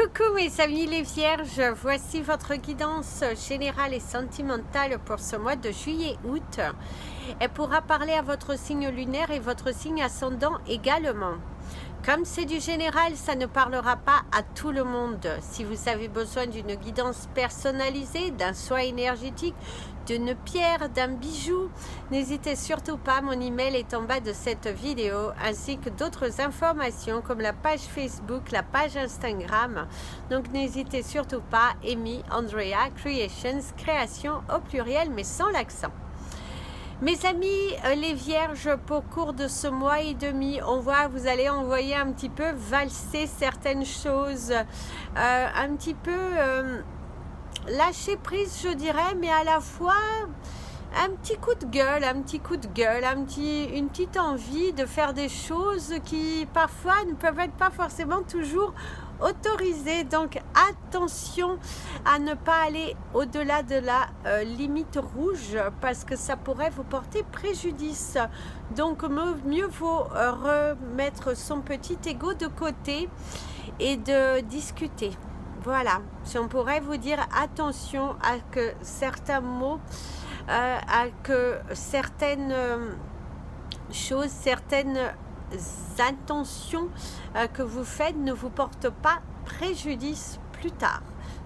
Coucou mes amis les vierges, voici votre guidance générale et sentimentale pour ce mois de juillet-août. Elle pourra parler à votre signe lunaire et votre signe ascendant également. Comme c'est du général, ça ne parlera pas à tout le monde. Si vous avez besoin d'une guidance personnalisée, d'un soin énergétique, d'une pierre, d'un bijou, n'hésitez surtout pas, mon email est en bas de cette vidéo, ainsi que d'autres informations comme la page Facebook, la page Instagram. Donc n'hésitez surtout pas, Amy Andrea Creations, création au pluriel mais sans l'accent. Mes amis, les vierges, pour cours de ce mois et demi, on voit, vous allez envoyer un petit peu valser certaines choses, un petit peu lâcher prise, je dirais, mais à la fois un petit coup de gueule, une petite envie de faire des choses qui parfois ne peuvent être pas forcément toujours autorisées. Donc attention à ne pas aller au-delà de la limite rouge parce que ça pourrait vous porter préjudice. Donc mieux vaut remettre son petit ego de côté et de discuter. Voilà, si on pourrait vous dire attention à que certains mots, à que certaines choses, certaines intentions que vous faites ne vous portent pas préjudice plus tard.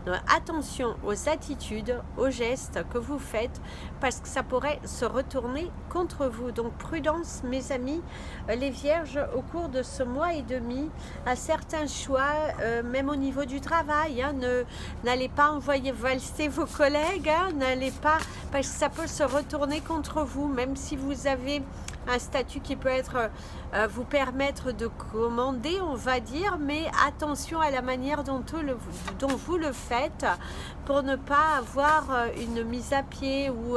Donc, attention aux attitudes, aux gestes que vous faites parce que ça pourrait se retourner contre vous. Donc prudence mes amis, les vierges, au cours de ce mois et demi, à certains choix, même au niveau du travail, hein, n'allez pas envoyer valser vos collègues, hein, n'allez pas, parce que ça peut se retourner contre vous, même si vous avez un statut qui peut être vous permettre de commander, on va dire, mais attention à la manière dont vous le faites pour ne pas avoir une mise à pied ou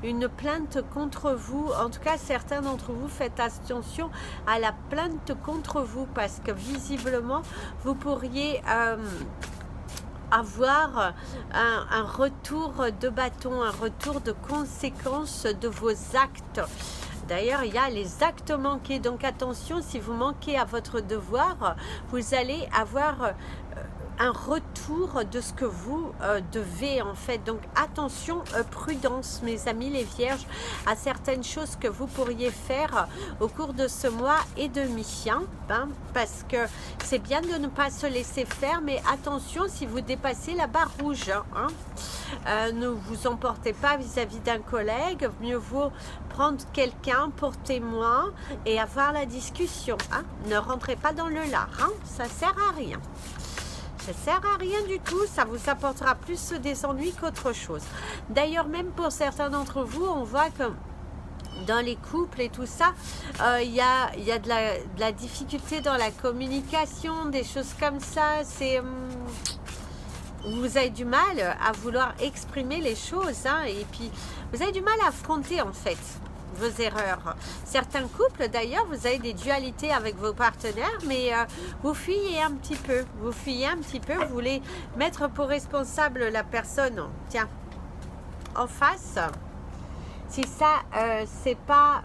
une plainte contre vous. En tout cas, certains d'entre vous, faites attention à la plainte contre vous parce que visiblement, vous pourriez avoir un retour de bâton, un retour de conséquences de vos actes. D'ailleurs, il y a les actes manqués. Donc attention, si vous manquez à votre devoir, vous allez avoir un retour de ce que vous devez en fait. Donc attention, prudence mes amis les vierges, à certaines choses que vous pourriez faire au cours de ce mois et demi, hein, parce que c'est bien de ne pas se laisser faire, mais attention si vous dépassez la barre rouge, hein. Ne vous emportez pas vis-à-vis d'un collègue, mieux vaut prendre quelqu'un pour témoin et avoir la discussion, hein. Ne rentrez pas dans le lard, hein. Ça sert à rien. Ça sert à rien du tout, ça vous apportera plus des ennuis qu'autre chose. D'ailleurs, même pour certains d'entre vous, on voit que dans les couples et tout ça, il y a de la difficulté dans la communication, des choses comme ça. C'est vous avez du mal à vouloir exprimer les choses, hein, et puis vous avez du mal à affronter en fait vos erreurs. Certains couples d'ailleurs, vous avez des dualités avec vos partenaires, mais vous fuyez un petit peu, vous voulez mettre pour responsable la personne, tiens, en face. Si ça, c'est pas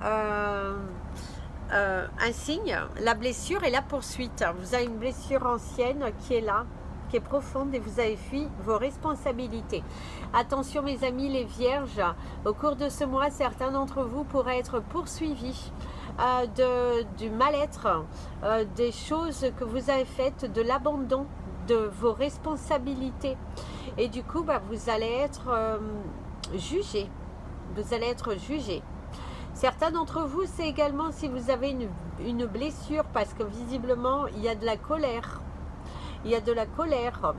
un signe, la blessure et la poursuite. Vous avez une blessure ancienne qui est là, qui est profonde et vous avez fui vos responsabilités. Attention mes amis les vierges, au cours de ce mois, certains d'entre vous pourraient être poursuivis du mal-être, des choses que vous avez faites, de l'abandon de vos responsabilités. Et du coup, vous allez être jugés. Vous allez être jugés. Certains d'entre vous, c'est également si vous avez une blessure, parce que visiblement, il y a de la colère. Il y a de la colère,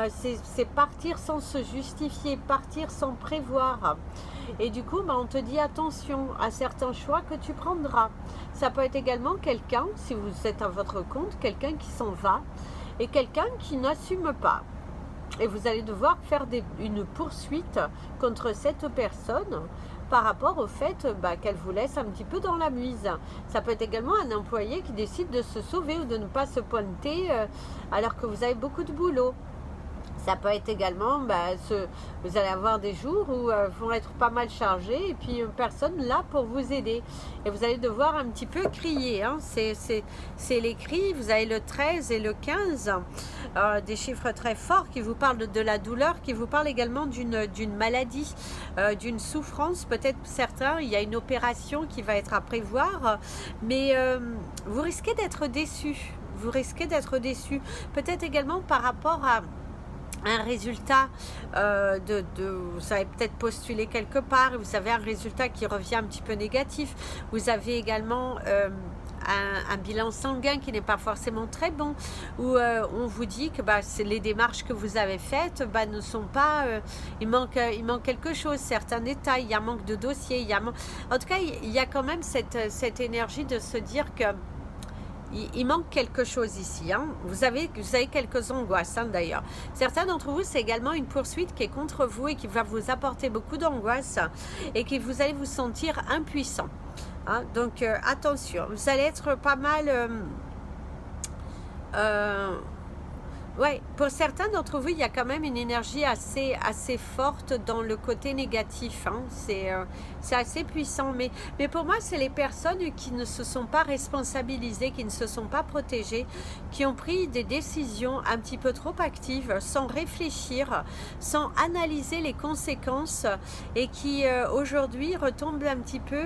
c'est partir sans se justifier, partir sans prévoir. Et du coup, on te dit attention à certains choix que tu prendras. Ça peut être également quelqu'un, si vous êtes à votre compte, quelqu'un qui s'en va et quelqu'un qui n'assume pas. Et vous allez devoir faire une poursuite contre cette personne par rapport au fait qu'elle vous laisse un petit peu dans la mouise. Ça peut être également un employé qui décide de se sauver ou de ne pas se pointer alors que vous avez beaucoup de boulot. Ça peut être également, vous allez avoir des jours où vont être pas mal chargés et puis personne là pour vous aider. Et vous allez devoir un petit peu crier, hein. C'est les cris, vous avez le 13 et le 15. des chiffres très forts qui vous parlent de la douleur, qui vous parlent également d'une maladie, d'une souffrance. Peut-être certains, il y a une opération qui va être à prévoir, mais vous risquez d'être déçus. Vous risquez d'être déçus. Peut-être également par rapport à un résultat, vous avez peut-être postulé quelque part et vous avez un résultat qui revient un petit peu négatif. Vous avez également un bilan sanguin qui n'est pas forcément très bon, où on vous dit que les démarches que vous avez faites ne sont pas, il manque quelque chose, certains détails, il y a un manque de dossier, en tout cas il y a quand même cette énergie de se dire que il manque quelque chose ici. Hein. Vous avez quelques angoisses d'ailleurs. Certains d'entre vous, c'est également une poursuite qui est contre vous et qui va vous apporter beaucoup d'angoisse et que vous allez vous sentir impuissant. Hein. Donc attention, vous allez être pas mal... ouais, pour certains d'entre vous, il y a quand même une énergie assez forte dans le côté négatif. Hein. C'est assez puissant. Mais pour moi, c'est les personnes qui ne se sont pas responsabilisées, qui ne se sont pas protégées, qui ont pris des décisions un petit peu trop actives, sans réfléchir, sans analyser les conséquences et qui aujourd'hui retombent un petit peu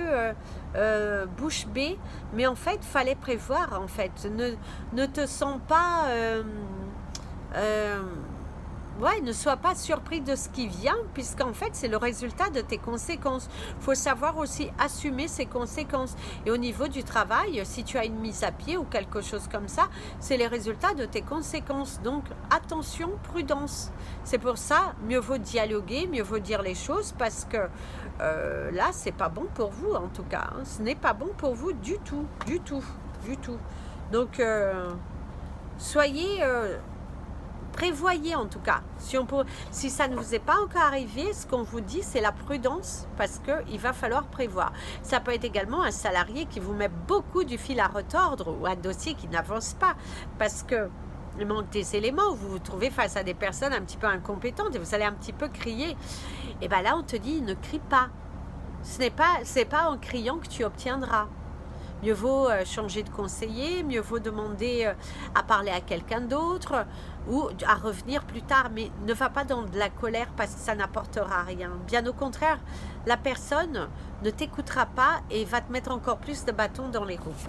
bouche bée. Mais en fait, fallait prévoir. En fait, ne te sens pas... ouais, ne sois pas surpris de ce qui vient, puisqu'en fait, c'est le résultat de tes conséquences. Il faut savoir aussi assumer ses conséquences. Et au niveau du travail, si tu as une mise à pied ou quelque chose comme ça, c'est les résultats de tes conséquences. Donc, attention, prudence. C'est pour ça, mieux vaut dialoguer, mieux vaut dire les choses, parce que là, c'est pas bon pour vous, en tout cas. Hein. Ce n'est pas bon pour vous du tout, du tout, du tout. Donc, soyez... prévoyez en tout cas, si ça ne vous est pas encore arrivé, ce qu'on vous dit c'est la prudence parce qu'il va falloir prévoir. Ça peut être également un salarié qui vous met beaucoup du fil à retordre ou un dossier qui n'avance pas parce que il manque des éléments, vous vous trouvez face à des personnes un petit peu incompétentes et vous allez un petit peu crier. Et bien là on te dit ne crie pas, c'est pas en criant que tu obtiendras. Mieux vaut changer de conseiller, mieux vaut demander à parler à quelqu'un d'autre ou à revenir plus tard, mais ne va pas dans de la colère parce que ça n'apportera rien. Bien au contraire, la personne ne t'écoutera pas et va te mettre encore plus de bâtons dans les roues.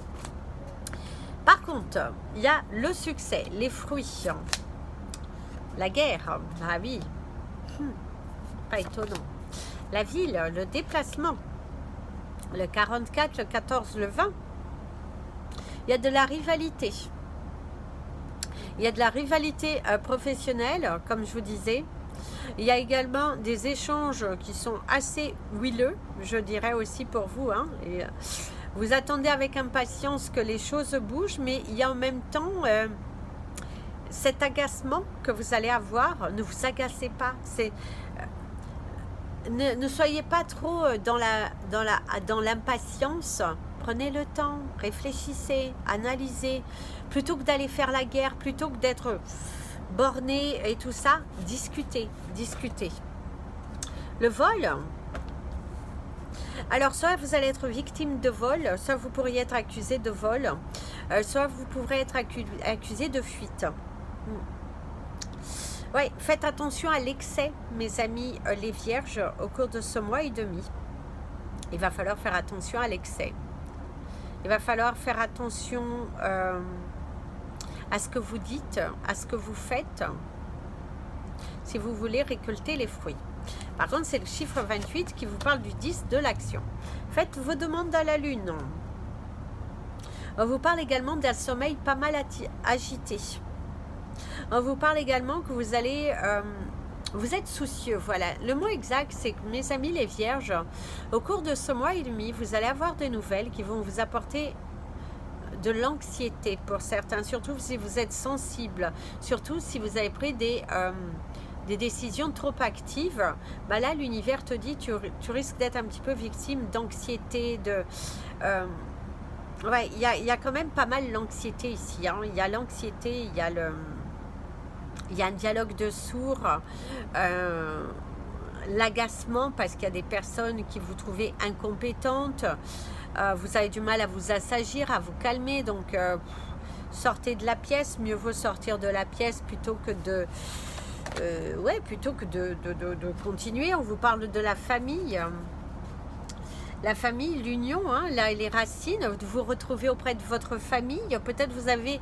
Par contre, il y a le succès, les fruits, la guerre, ah oui, pas étonnant, la ville, le déplacement, le 44, le 14, le 20, il y a de la rivalité. Il y a de la rivalité professionnelle, comme je vous disais. Il y a également des échanges qui sont assez huileux, je dirais aussi pour vous. Hein, et, vous attendez avec impatience que les choses bougent, mais il y a en même temps cet agacement que vous allez avoir. Ne vous agacez pas. Ne soyez pas trop dans l'impatience. Prenez le temps, réfléchissez, analysez. Plutôt que d'aller faire la guerre, plutôt que d'être borné et tout ça, discutez. Le vol. Alors, soit vous allez être victime de vol, soit vous pourriez être accusé de vol, soit vous pourrez être accusé de fuite. Oui, faites attention à l'excès, mes amis les vierges, au cours de ce mois et demi. Il va falloir faire attention à l'excès. Il va falloir faire attention à ce que vous dites, à ce que vous faites, si vous voulez récolter les fruits. Par contre, c'est le chiffre 28 qui vous parle du 10 de l'action. Faites vos demandes à la lune. On vous parle également d'un sommeil pas mal agité. On vous parle également que vous allez... vous êtes soucieux, voilà. Le mot exact, c'est que mes amis les vierges, au cours de ce mois et demi, vous allez avoir des nouvelles qui vont vous apporter de l'anxiété pour certains, surtout si vous êtes sensible, surtout si vous avez pris des décisions trop actives. Bah là, l'univers te dit, tu risques d'être un petit peu victime d'anxiété, ouais, il y a quand même pas mal l'anxiété ici. Hein. Il y a l'anxiété, il y a un dialogue de sourds, l'agacement parce qu'il y a des personnes qui vous trouvez incompétentes, vous avez du mal à vous assagir, à vous calmer, donc sortez de la pièce, mieux vaut sortir de la pièce plutôt que de continuer. On vous parle de la famille, l'union, hein, les racines, de vous retrouver auprès de votre famille. Peut-être vous allez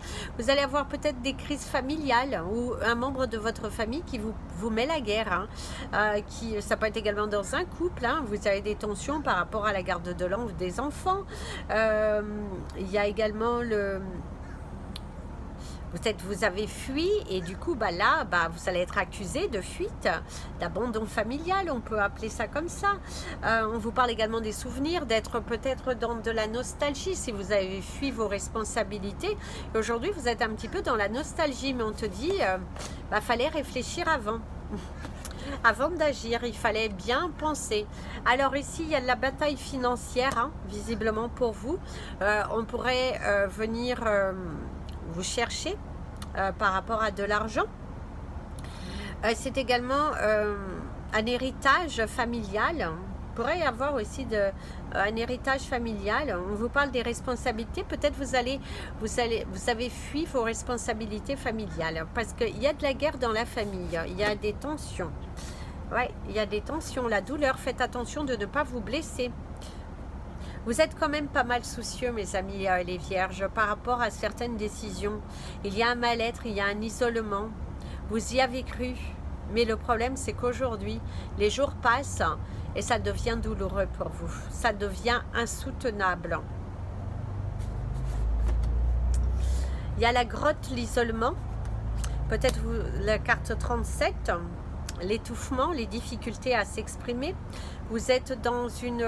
avoir peut-être des crises familiales ou un membre de votre famille qui vous met la guerre. Hein, ça peut être également dans un couple. Hein, vous avez des tensions par rapport à la garde de l'enfant ou des enfants. Il y a également peut-être vous avez fui et du coup, là, vous allez être accusé de fuite, d'abandon familial, on peut appeler ça comme ça. On vous parle également des souvenirs, d'être peut-être dans de la nostalgie si vous avez fui vos responsabilités. Aujourd'hui, vous êtes un petit peu dans la nostalgie, mais on te dit, fallait réfléchir avant. Avant d'agir, il fallait bien penser. Alors ici, il y a de la bataille financière, hein, visiblement pour vous. On pourrait venir vous chercher par rapport à de l'argent. C'est également un héritage familial. Il pourrait y avoir aussi un héritage familial. On vous parle des responsabilités. Peut-être vous avez fui vos responsabilités familiales parce qu'il y a de la guerre dans la famille. Il y a des tensions. Ouais, il y a des tensions. La douleur, faites attention de ne pas vous blesser. Vous êtes quand même pas mal soucieux, mes amis les vierges, par rapport à certaines décisions. Il y a un mal-être, il y a un isolement. Vous y avez cru. Mais le problème, c'est qu'aujourd'hui, les jours passent et ça devient douloureux pour vous. Ça devient insoutenable. Il y a la grotte, l'isolement. Peut-être la carte 37, l'étouffement, les difficultés à s'exprimer. Vous êtes dans une...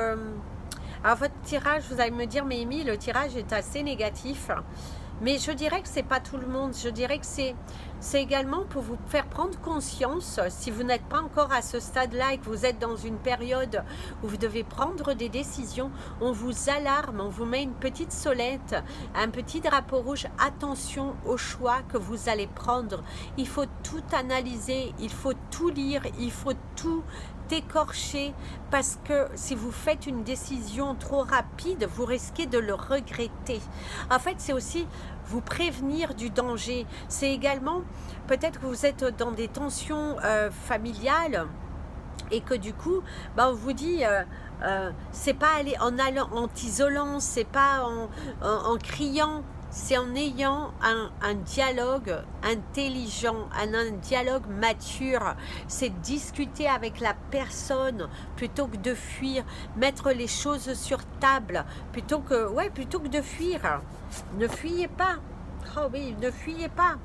Alors votre tirage, vous allez me dire, mais Amy, le tirage est assez négatif. Mais je dirais que c'est pas tout le monde. Je dirais que c'est également pour vous faire prendre conscience, si vous n'êtes pas encore à ce stade-là et que vous êtes dans une période où vous devez prendre des décisions, on vous alarme, on vous met une petite sonnette, un petit drapeau rouge. Attention aux choix que vous allez prendre. Il faut tout analyser, il faut tout lire, il faut tout écorcher, parce que si vous faites une décision trop rapide, vous risquez de le regretter. En fait, c'est aussi vous prévenir du danger. C'est également, peut-être que vous êtes dans des tensions familiales et que du coup, on vous dit, c'est pas aller en t'isolant, c'est pas en criant, c'est en ayant un dialogue intelligent, un dialogue mature. C'est discuter avec la personne plutôt que de fuir, mettre les choses sur table plutôt que de fuir. Ne fuyez pas. Oh oui, ne fuyez pas,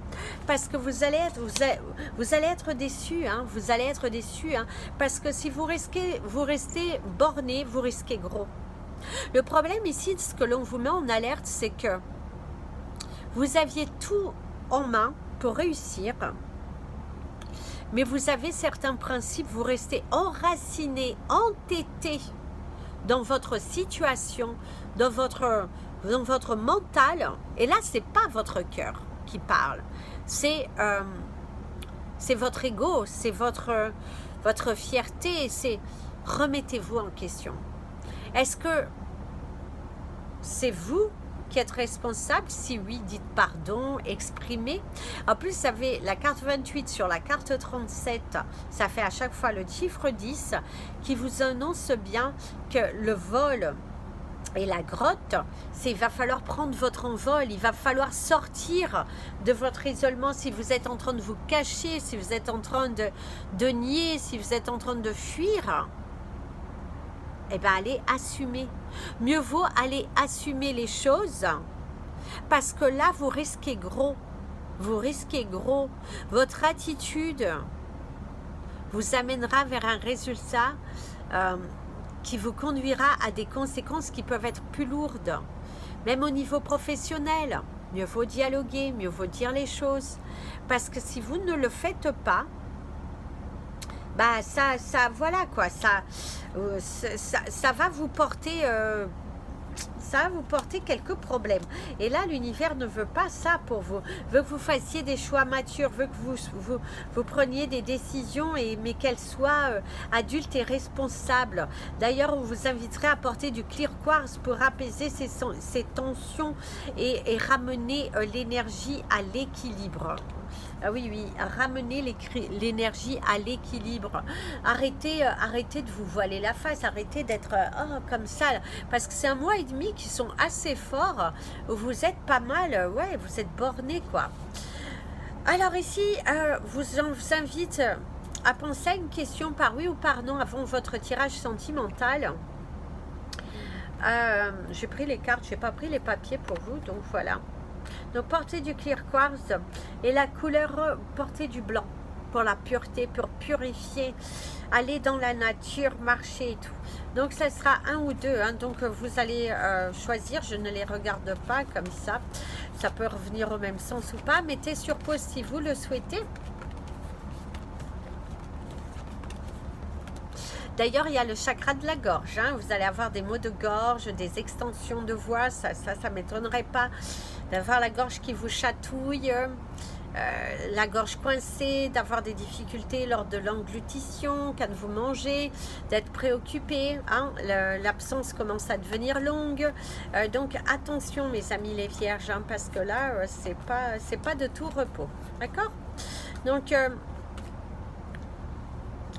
parce que vous allez être déçus, hein, vous allez être déçus, hein, parce que si vous restez borné, vous risquez gros. Le problème ici, ce que l'on vous met en alerte, c'est que vous aviez tout en main pour réussir, mais vous avez certains principes, vous restez enracinés, entêtés dans votre situation, dans votre mental, et là, c'est pas votre cœur qui parle, c'est votre ego, c'est votre fierté, c'est remettez-vous en question. Est-ce que c'est vous qui êtes responsable? Si oui, dites pardon, exprimez. En plus, vous savez, la carte 28 sur la carte 37, ça fait à chaque fois le chiffre 10 qui vous annonce bien que le vol et la grotte, il va falloir prendre votre envol, il va falloir sortir de votre isolement. Si vous êtes en train de vous cacher, si vous êtes en train de nier, si vous êtes en train de fuir, eh bien, allez assumer. Mieux vaut aller assumer les choses, parce que là, vous risquez gros. Vous risquez gros. Votre attitude vous amènera vers un résultat qui vous conduira à des conséquences qui peuvent être plus lourdes. Même au niveau professionnel, mieux vaut dialoguer, mieux vaut dire les choses. Parce que si vous ne le faites pas, voilà quoi, ça va vous porter ça va vous porter quelques problèmes. Et là, l'univers ne veut pas ça pour vous. Veut que vous fassiez des choix matures, veut que vous preniez des décisions, mais qu'elles soient adultes et responsables. D'ailleurs, on vous inviterait à porter du clear quartz pour apaiser ces tensions et ramener l'énergie à l'équilibre. Ah oui, oui, ramener l'énergie à l'équilibre. Arrêtez de vous voiler la face, arrêtez d'être comme ça. Parce que c'est un mois et demi qui sont assez forts. Vous êtes pas mal, ouais, vous êtes bornés, quoi. Alors ici, on vous invite à penser à une question par oui ou par non avant votre tirage sentimental. J'ai pris les cartes, j'ai pas pris les papiers pour vous, donc voilà. Donc portez du clear quartz et la couleur, portez du blanc pour la pureté, pour purifier, aller dans la nature, marcher et tout. Donc ça sera un ou deux, hein. Donc vous allez choisir, je ne les regarde pas comme ça peut revenir au même sens ou pas. Mettez sur pause si vous le souhaitez. D'ailleurs, il y a le chakra de la gorge, hein. Vous allez avoir des maux de gorge, des extensions de voix, ça m'étonnerait pas d'avoir la gorge qui vous chatouille, la gorge coincée, d'avoir des difficultés lors de l'englutition, quand vous mangez, d'être préoccupé, hein. L'absence commence à devenir longue, donc attention mes amis les vierges, hein, parce que là, c'est pas de tout repos, d'accord? Donc,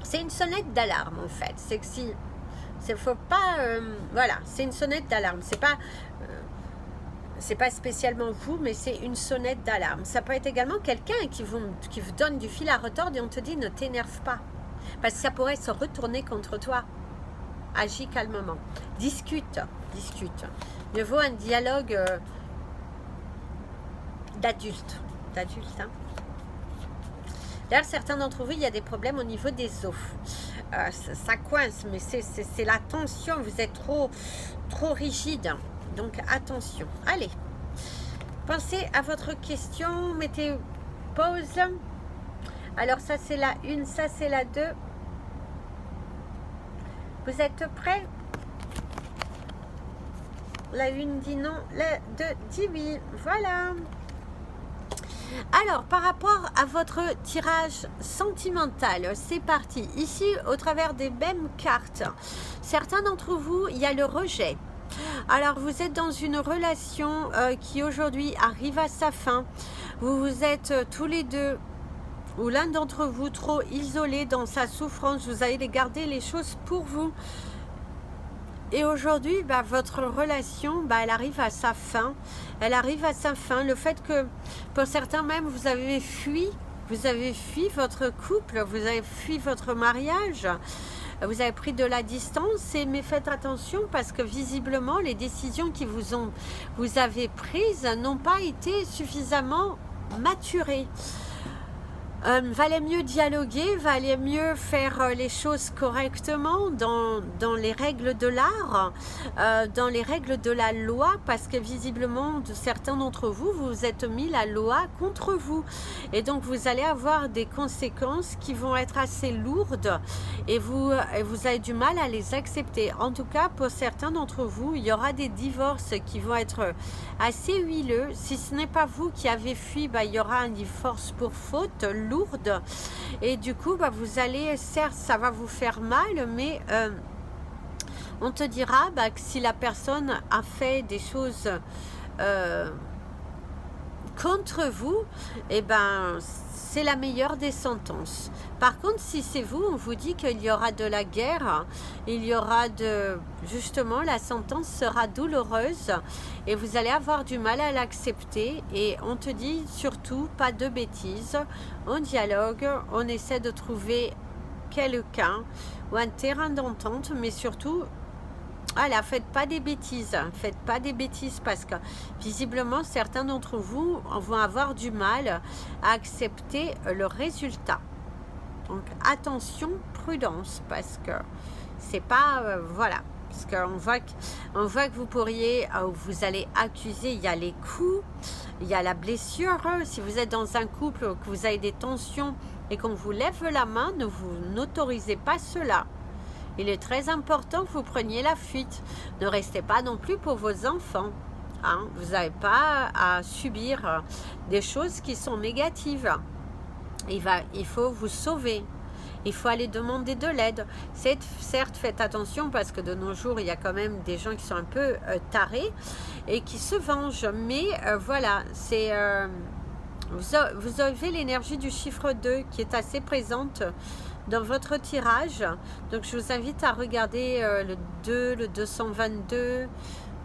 c'est une sonnette d'alarme en fait, c'est que si, faut pas, voilà, c'est une sonnette d'alarme, c'est pas spécialement vous, mais c'est une sonnette d'alarme. Ça peut être également quelqu'un qui vous donne du fil à retordre et on te dit ne t'énerve pas. Parce que ça pourrait se retourner contre toi. Agis calmement. Discute. Mieux vaut un dialogue d'adulte. Hein. D'ailleurs, certains d'entre vous, il y a des problèmes au niveau des os. Ça coince, mais c'est la tension. Vous êtes trop rigide. Donc attention. Allez, pensez à votre question, mettez pause. Alors ça c'est la 1, ça c'est la 2. Vous êtes prêts? La 1 dit non, la 2 dit oui. Voilà. Alors, par rapport à votre tirage sentimental, c'est parti. Ici, au travers des mêmes cartes, certains d'entre vous, il y a le rejet. Alors vous êtes dans une relation qui aujourd'hui arrive à sa fin. Vous êtes tous les deux ou l'un d'entre vous trop isolé dans sa souffrance. Vous allez garder les choses pour vous. Et aujourd'hui, votre relation, elle arrive à sa fin. Elle arrive à sa fin. Le fait que pour certains même, vous avez fui votre couple, vous avez fui votre mariage. Vous avez pris de la distance, mais faites attention parce que visiblement les décisions qui vous avez prises n'ont pas été suffisamment maturées. Valait mieux dialoguer, valait mieux faire les choses correctement dans les règles de l'art, dans les règles de la loi, parce que visiblement certains d'entre vous, vous êtes mis la loi contre vous. Et donc vous allez avoir des conséquences qui vont être assez lourdes et vous avez du mal à les accepter. En tout cas, pour certains d'entre vous, il y aura des divorces qui vont être assez huileux. Si ce n'est pas vous qui avez fui, il y aura un divorce pour faute lourde et du coup vous allez, certes ça va vous faire mal, mais on te dira que si la personne a fait des choses contre vous, c'est la meilleure des sentences. Par contre, si c'est vous, on vous dit qu'il y aura de la guerre, il y aura justement, la sentence sera douloureuse et vous allez avoir du mal à l'accepter. Et on te dit surtout, pas de bêtises, on dialogue, on essaie de trouver quelqu'un ou un terrain d'entente, mais surtout, voilà, faites pas des bêtises, parce que visiblement certains d'entre vous vont avoir du mal à accepter le résultat. Donc attention, prudence, parce que c'est pas voilà, parce qu'on voit que vous pourriez, vous allez accuser, il y a les coups, il y a la blessure. Si vous êtes dans un couple, que vous avez des tensions et qu'on vous lève la main, ne vous n'autorisez pas cela. Il est très important que vous preniez la fuite. Ne restez pas non plus pour vos enfants. Hein. Vous n'avez pas à subir des choses qui sont négatives. Il faut vous sauver. Il faut aller demander de l'aide. Certes, faites attention parce que de nos jours, il y a quand même des gens qui sont un peu tarés et qui se vengent. Mais voilà, vous avez l'énergie du chiffre 2 qui est assez présente dans votre tirage. Donc, je vous invite à regarder le 2, le 222,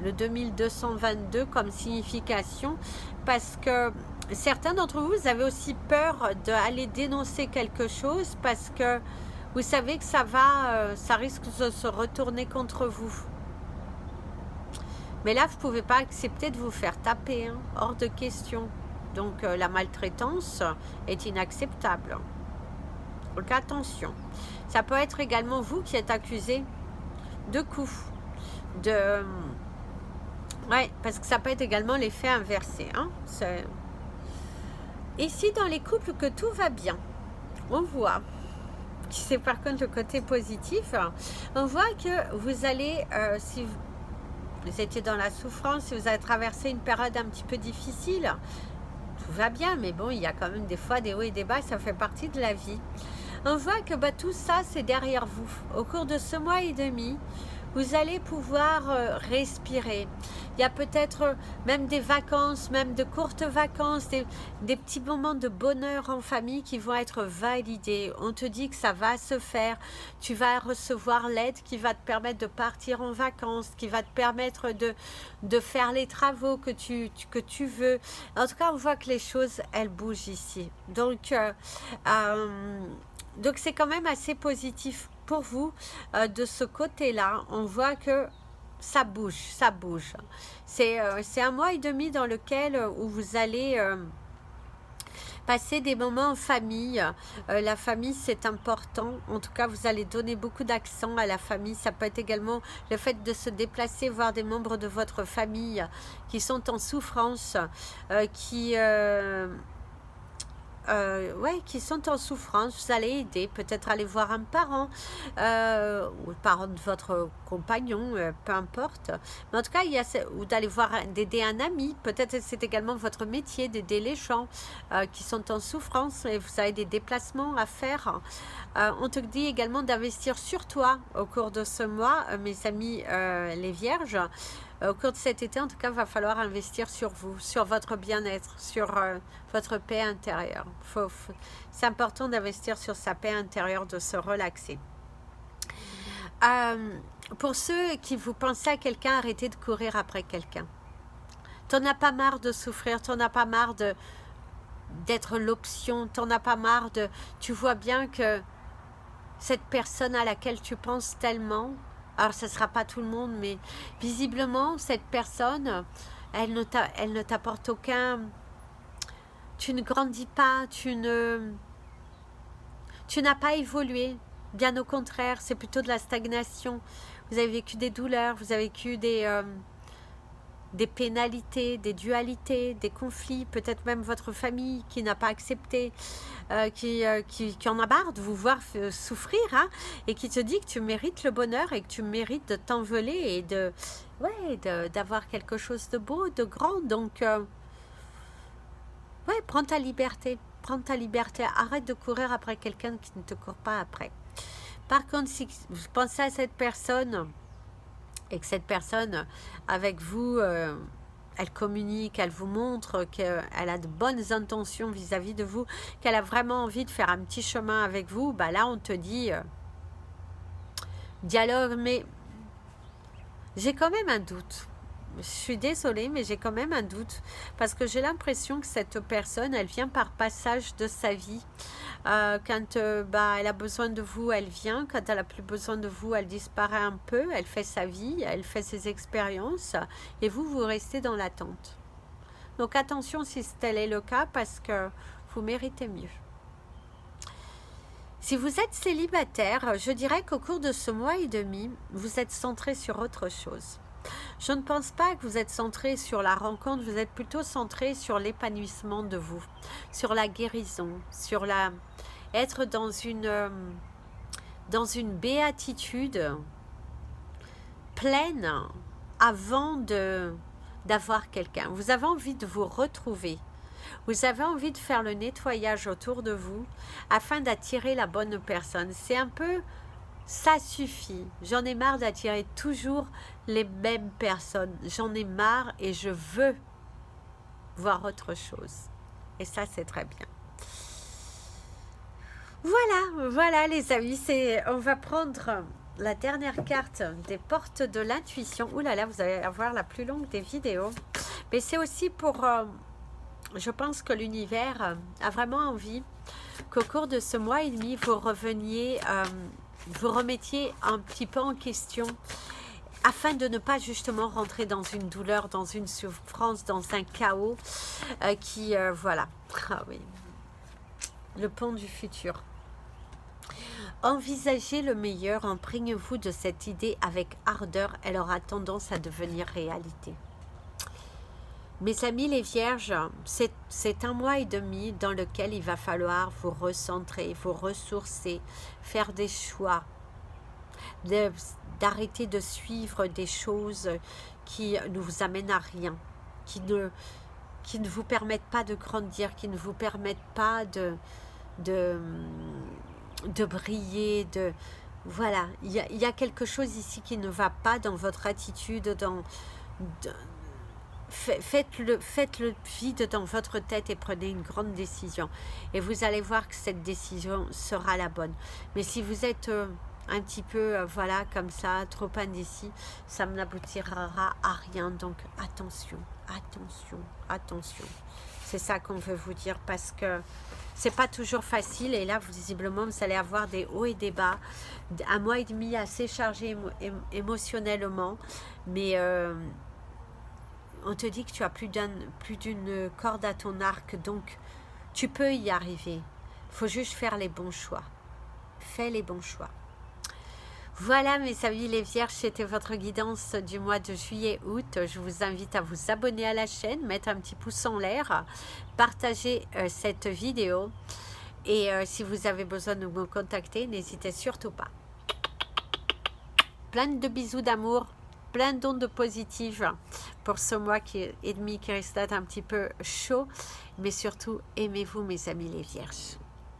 le 2222 comme signification parce que certains d'entre vous, vous avez aussi peur d'aller dénoncer quelque chose parce que vous savez que ça risque de se retourner contre vous. Mais là, vous ne pouvez pas accepter de vous faire taper, hein, hors de question. Donc, la maltraitance est inacceptable. Donc, attention. Ça peut être également vous qui êtes accusé de coups. Ouais, parce que ça peut être également l'effet inversé. Hein. Ici, dans les couples que tout va bien, on voit, c'est par contre le côté positif, on voit que vous allez, si vous étiez dans la souffrance, si vous avez traversé une période un petit peu difficile, tout va bien, mais bon, il y a quand même des fois des hauts et des bas, ça fait partie de la vie. On voit que tout ça, c'est derrière vous. Au cours de ce mois et demi, vous allez pouvoir respirer. Il y a peut-être même des vacances, même de courtes vacances, des petits moments de bonheur en famille qui vont être validés. On te dit que ça va se faire. Tu vas recevoir l'aide qui va te permettre de partir en vacances, qui va te permettre de faire les travaux que tu veux. En tout cas, on voit que les choses, elles bougent ici. Donc c'est quand même assez positif pour vous de ce côté-là. On voit que ça bouge, ça bouge. C'est un mois et demi dans lequel où vous allez passer des moments en famille. La famille, c'est important. En tout cas, vous allez donner beaucoup d'accent à la famille. Ça peut être également le fait de se déplacer, voir des membres de votre famille qui sont en souffrance, qui sont en souffrance. Vous allez aider, peut-être aller voir un parent ou le parent de votre compagnon, peu importe. Mais en tout cas, ou d'aller voir, d'aider un ami. Peut-être c'est également votre métier d'aider les gens qui sont en souffrance et vous avez des déplacements à faire. On te dit également d'investir sur toi au cours de ce mois, mes amis les vierges. Au cours de cet été, en tout cas, il va falloir investir sur vous, sur votre bien-être, sur votre paix intérieure. C'est important d'investir sur sa paix intérieure, de se relaxer. Pour ceux qui vous pensez à quelqu'un, arrêtez de courir après quelqu'un. T'en as pas marre de souffrir, t'en as pas marre d'être l'option, t'en as pas marre de... Tu vois bien que cette personne à laquelle tu penses tellement... Alors, ce ne sera pas tout le monde, mais visiblement, cette personne, elle ne t'apporte aucun... Tu ne grandis pas, tu n'as pas évolué. Bien au contraire, c'est plutôt de la stagnation. Vous avez vécu des douleurs, vous avez vécu des pénalités, des dualités, des conflits, peut-être même votre famille qui n'a pas accepté, qui en a marre de vous voir souffrir, hein, et qui te dit que tu mérites le bonheur et que tu mérites de t'envoler et d'avoir quelque chose de beau, de grand. Donc, prends ta liberté, arrête de courir après quelqu'un qui ne te court pas après. Par contre, si vous pensez à cette personne et que cette personne, avec vous, elle communique, elle vous montre qu'elle a de bonnes intentions vis-à-vis de vous, qu'elle a vraiment envie de faire un petit chemin avec vous, là, on te dit dialogue, mais j'ai quand même un doute. Je suis désolée, mais j'ai quand même un doute parce que j'ai l'impression que cette personne, elle vient par passage de sa vie. Quand elle a besoin de vous, elle vient. Quand elle a plus besoin de vous, elle disparaît un peu. Elle fait sa vie, elle fait ses expériences et vous restez dans l'attente. Donc attention si tel est le cas parce que vous méritez mieux. Si vous êtes célibataire, je dirais qu'au cours de ce mois et demi, vous êtes centré sur autre chose. Je ne pense pas que vous êtes centré sur la rencontre, vous êtes plutôt centré sur l'épanouissement de vous, sur la guérison, sur être dans dans une béatitude pleine avant d'avoir quelqu'un. Vous avez envie de vous retrouver. Vous avez envie de faire le nettoyage autour de vous afin d'attirer la bonne personne. C'est un peu, ça suffit. J'en ai marre d'attirer toujours les mêmes personnes. J'en ai marre et je veux voir autre chose. Et ça, c'est très bien. Voilà les amis, on va prendre la dernière carte des portes de l'intuition. Ouh là là, vous allez avoir la plus longue des vidéos. Mais c'est aussi pour, je pense que l'univers a vraiment envie qu'au cours de ce mois et demi, vous reveniez, vous remettiez un petit peu en question afin de ne pas justement rentrer dans une douleur, dans une souffrance, dans un chaos voilà. Ah oui. Le pont du futur. Envisagez le meilleur, imprégnez-vous de cette idée avec ardeur, elle aura tendance à devenir réalité. Mes amis les vierges, c'est un mois et demi dans lequel il va falloir vous recentrer, vous ressourcer, faire des choix, d'arrêter de suivre des choses qui ne vous amènent à rien, qui ne vous permettent pas de grandir, qui ne vous permettent pas de briller, voilà, il y a quelque chose ici qui ne va pas dans votre attitude, faites le vide dans votre tête et prenez une grande décision et vous allez voir que cette décision sera la bonne. Mais si vous êtes un petit peu voilà comme ça, trop indécis, ça n'aboutira à rien. Donc attention, c'est ça qu'on veut vous dire, parce que c'est pas toujours facile et là visiblement vous allez avoir des hauts et des bas, un mois et demi assez chargé émotionnellement, mais on te dit que tu as plus d'une corde à ton arc, donc tu peux y arriver. Il faut juste faire les bons choix. Fais les bons choix. Voilà mes amis les vierges, c'était votre guidance du mois de juillet-août. Je vous invite à vous abonner à la chaîne, mettre un petit pouce en l'air, partager cette vidéo. Et si vous avez besoin de me contacter, n'hésitez surtout pas. Plein de bisous d'amour, plein d'ondes positives pour ce mois et demi qui reste un petit peu chaud. Mais surtout, aimez-vous mes amis les vierges.